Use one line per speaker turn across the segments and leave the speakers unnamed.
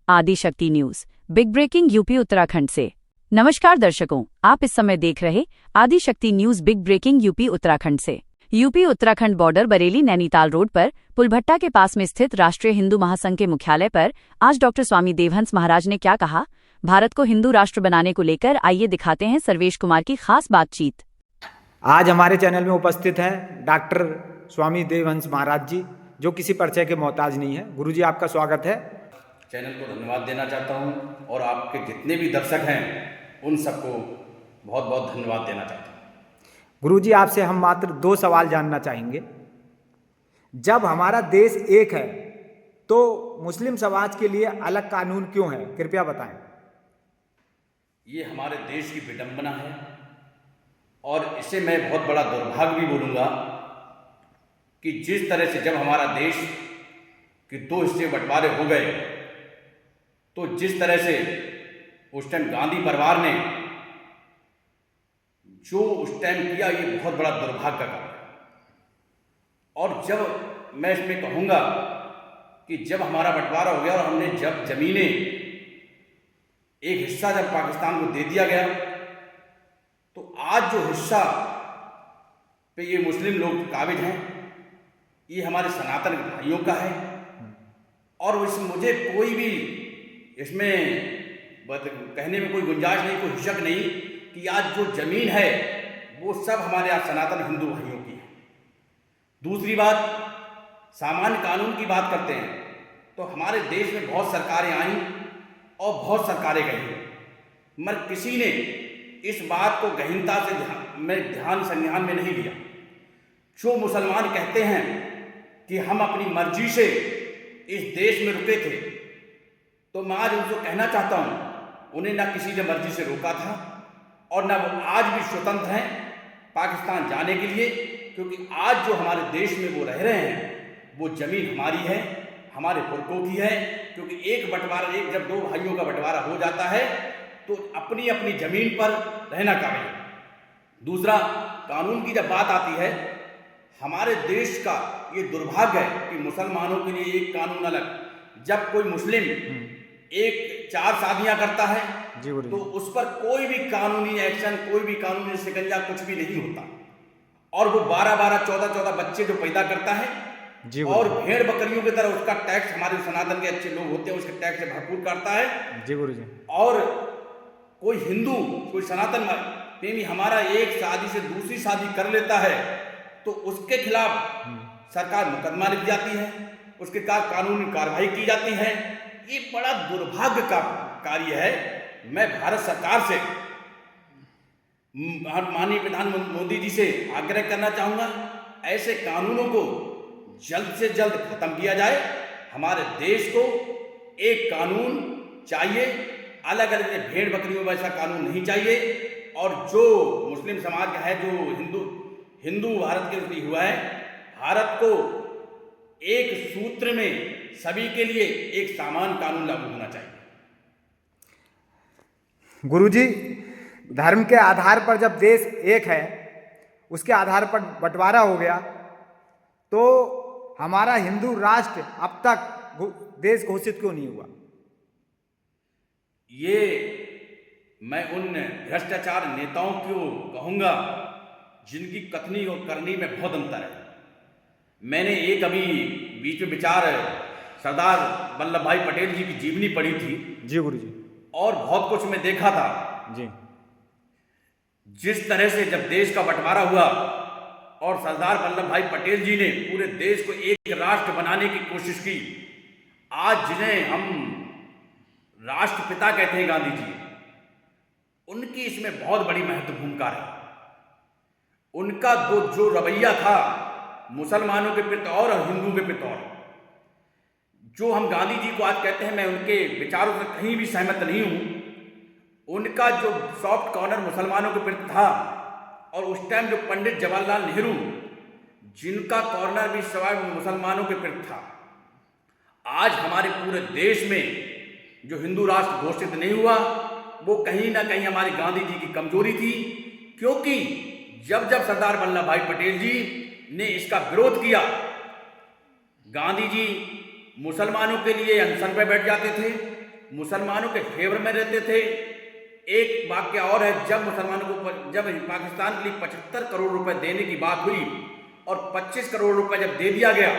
आदि Shakti news big breaking UP Uttarakhand से। नमस्कार दर्शकों, आप इस समय देख रहे Adi Shakti news big breaking UP Uttarakhand से। UP Uttarakhand border Bareilly Nainital road पर पुलभट्टा के पास में स्थित राष्ट्रीय हिंदू महासंघ के मुख्यालय पर आज डॉक्टर स्वामी देवहंस महाराज ने क्या कहा, भारत को हिंदू राष्ट्र बनाने को लेकर आइए दिखाते हैं सर्वेश कुमार की खास बातचीत।
आज हमारे चैनल में उपस्थित हैं डॉक्टर स्वामी देवहंस महाराज जी, जो किसी परिचय के मोहताज नहीं है। गुरुजी, आपका स्वागत है।
चैनल को धन्यवाद देना चाहता हूं और आपके जितने भी दर्शक हैं उन सबको बहुत बहुत धन्यवाद देना चाहता हूं।
गुरुजी, आपसे हम मात्र 2 सवाल जानना चाहेंगे। जब हमारा देश एक है तो मुस्लिम समाज के लिए अलग कानून क्यों है, कृपया बताएं।
ये हमारे देश की विडंबना है और इसे मैं बहुत बड़ा दुर्भाग्य भी बोलूँगा कि जिस तरह से जब हमारा देश के 2 हिस्से बंटवारे हो गए तो जिस तरह से उस टाइम गांधी परिवार ने जो उस टाइम किया, ये बहुत बड़ा दुर्भाग्य का काम है। और जब मैं इसमें कहूँगा कि जब हमारा बंटवारा हो गया और हमने जब जमीनें एक हिस्सा जब पाकिस्तान को दे दिया गया, तो आज जो हिस्सा पे ये मुस्लिम लोग काबिज हैं, ये हमारे सनातन भाइयों का है। और मुझे कोई भी इसमें कहने में कोई गुंजाइश नहीं, कोई हिचक नहीं कि आज जो जमीन है वो सब हमारे आज सनातन हिंदू भाइयों की है। दूसरी बात, सामान्य कानून की बात करते हैं तो हमारे देश में बहुत सरकारें आईं और बहुत सरकारें गईं, मगर किसी ने इस बात को गहनता से ध्यान संज्ञान में नहीं लिया। जो मुसलमान कहते हैं कि हम अपनी मर्जी से इस देश में रुके थे, तो मैं आज उनको कहना चाहता हूँ, उन्हें ना किसी ने मर्जी से रोका था और ना वो आज भी स्वतंत्र हैं पाकिस्तान जाने के लिए, क्योंकि आज जो हमारे देश में वो रह रहे हैं वो ज़मीन हमारी है, हमारे पुरखों की है। क्योंकि जब 2 भाइयों का बंटवारा हो जाता है तो अपनी अपनी ज़मीन पर रहना काबिल है। दूसरा, कानून की जब बात आती है, हमारे देश का ये दुर्भाग्य है कि मुसलमानों के लिए एक कानून अलग। जब कोई मुस्लिम 4 शादियां करता है तो उस पर कोई भी कानूनी एक्शन, कोई भी कानूनी शिकंजा कुछ भी नहीं होता। और वो 12-12, 14-14 बच्चे जो पैदा करता है और भेड़ बकरियों की तरह उसका टैक्स, हमारे सनातन के अच्छे लोग होते हैं उसके टैक्स से भरपूर करता है।
जी गुरुजी।
और कोई हिंदू, कोई सनातन प्रेमी हमारा एक शादी से दूसरी शादी कर लेता है तो उसके खिलाफ सरकार मुकदमा लिख जाती है, उसके कानूनी कार्रवाई की जाती है। ये बड़ा दुर्भाग्य का कार्य है। मैं भारत सरकार से, माननीय प्रधानमंत्री मोदी जी से आग्रह करना चाहूँगा, ऐसे कानूनों को जल्द से जल्द खत्म किया जाए। हमारे देश को एक कानून चाहिए, अलग अलग भेड़ बकरियों में ऐसा कानून नहीं चाहिए। और जो मुस्लिम समाज का है, जो हिंदू भारत के लिए हुआ है, भारत को एक सूत्र में सभी के लिए एक समान कानून लागू होना चाहिए।
गुरुजी, धर्म के आधार पर जब देश एक है, उसके आधार पर बंटवारा हो गया, तो हमारा हिंदू राष्ट्र अब तक देश घोषित क्यों नहीं हुआ?
ये मैं उन भ्रष्टाचार नेताओं को कहूँगा जिनकी कथनी और करनी में बहुत अंतर है। मैंने एक अभी बीच में विचार सरदार वल्लभ भाई पटेल जी की जीवनी पढ़ी थी।
जी गुरुजी। और
बहुत कुछ मैं देखा था।
जी।
जिस तरह से जब देश का बंटवारा हुआ और सरदार वल्लभ भाई पटेल जी ने पूरे देश को एक राष्ट्र बनाने की कोशिश की, आज जिन्हें हम राष्ट्रपिता कहते हैं गांधी जी, उनकी इसमें बहुत बड़ी महत्वपूर्ण भूमिका है। उनका जो रवैया था मुसलमानों के प्रति और हिंदुओं के प्रति, और जो हम गांधी जी को आज कहते हैं, मैं उनके विचारों से कहीं भी सहमत नहीं हूं। उनका जो सॉफ्ट कॉर्नर मुसलमानों के प्रति था, और उस टाइम जो पंडित जवाहरलाल नेहरू, जिनका कॉर्नर भी सवाल मुसलमानों के प्रति था, आज हमारे पूरे देश में जो हिंदू राष्ट्र घोषित नहीं हुआ, वो कहीं ना कहीं हमारे गांधी जी की कमजोरी थी। क्योंकि जब जब सरदार वल्लभ भाई पटेल जी ने इसका विरोध किया, गांधी जी मुसलमानों के लिए अनशन पर बैठ जाते थे मुसलमानों के फेवर में रहते थे। एक वाक्य और है, जब मुसलमानों को जब पाकिस्तान के लिए 75 करोड़ रुपए देने की बात हुई और 25 करोड़ रुपए जब दे दिया गया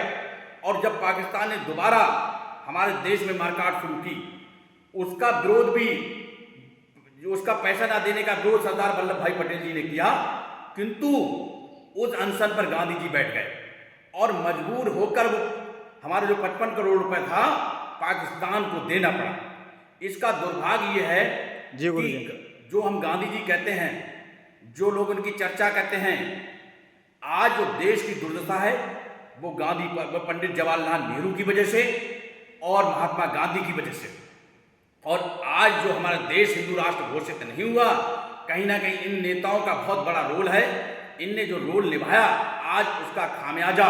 और जब पाकिस्तान ने दोबारा हमारे देश में मारकाट शुरू की, उसका विरोध भी, उसका पैसा ना देने का विरोध सरदार वल्लभ भाई पटेल जी ने किया, किंतु उस अनशन पर गांधी जी बैठ गए और मजबूर होकर वो हमारे जो 55 करोड़ रुपए था पाकिस्तान को देना पड़ा। इसका दुर्भाग्य ये है कि जो हम गांधी जी कहते हैं, जो लोग उनकी चर्चा करते हैं, आज जो देश की दुर्दशा है वो पंडित जवाहरलाल नेहरू की वजह से और महात्मा गांधी की वजह से। और आज जो हमारा देश हिंदू राष्ट्र घोषित नहीं हुआ, कहीं ना कहीं इन नेताओं का बहुत बड़ा रोल है। इनने जो रोल निभाया, आज उसका खामियाजा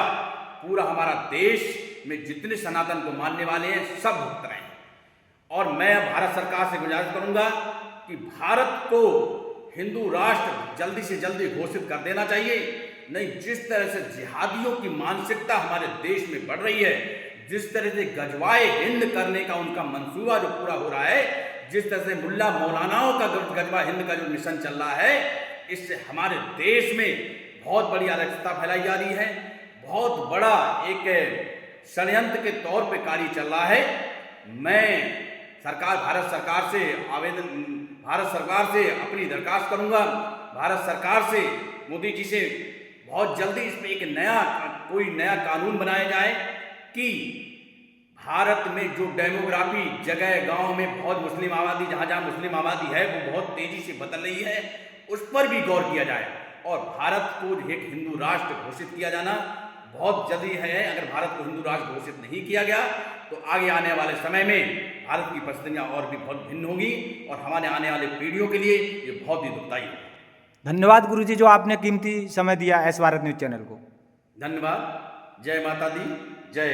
पूरा हमारा देश में जितने सनातन को मानने वाले हैं सब भुगत रहे हैं। और मैं भारत सरकार से गुजारिश करूंगा कि भारत को हिंदू राष्ट्र जल्दी से जल्दी घोषित कर देना चाहिए। नहीं, जिस तरह से जिहादियों की मानसिकता हमारे देश में बढ़ रही है, जिस तरह से गजवाए हिंद करने का उनका मंसूबा जो पूरा हो रहा है, जिस तरह से मुल्ला मौलानाओं का गजवा हिंद का जो मिशन चल रहा है, इससे हमारे देश में बहुत बड़ी अराजकता फैलाई जा रही है। बहुत बड़ा एक षड्यंत्र के तौर पे कार्य चल रहा है। मैं भारत सरकार से अपनी दरखास्त करूंगा, भारत सरकार से, मोदी जी से बहुत जल्दी इस पर एक कोई नया कानून बनाया जाए कि भारत में जो डेमोग्राफी जगह गांव में बहुत मुस्लिम आबादी, जहां जहां मुस्लिम आबादी है वो बहुत तेजी से बदल रही है, उस पर भी गौर किया जाए और भारत को एक हिंदू राष्ट्र घोषित किया जाना बहुत जल्दी है। अगर भारत को हिंदू राष्ट्र घोषित नहीं किया गया तो आगे आने वाले समय में भारत की परिस्थितियां और भी बहुत भिन्न होंगी और हमारे आने वाले पीढ़ियों के लिए ये बहुत ही दुखदायी है।
धन्यवाद गुरुजी, जो आपने कीमती समय दिया एस भारत न्यूज चैनल को।
धन्यवाद। जय माता दी, जय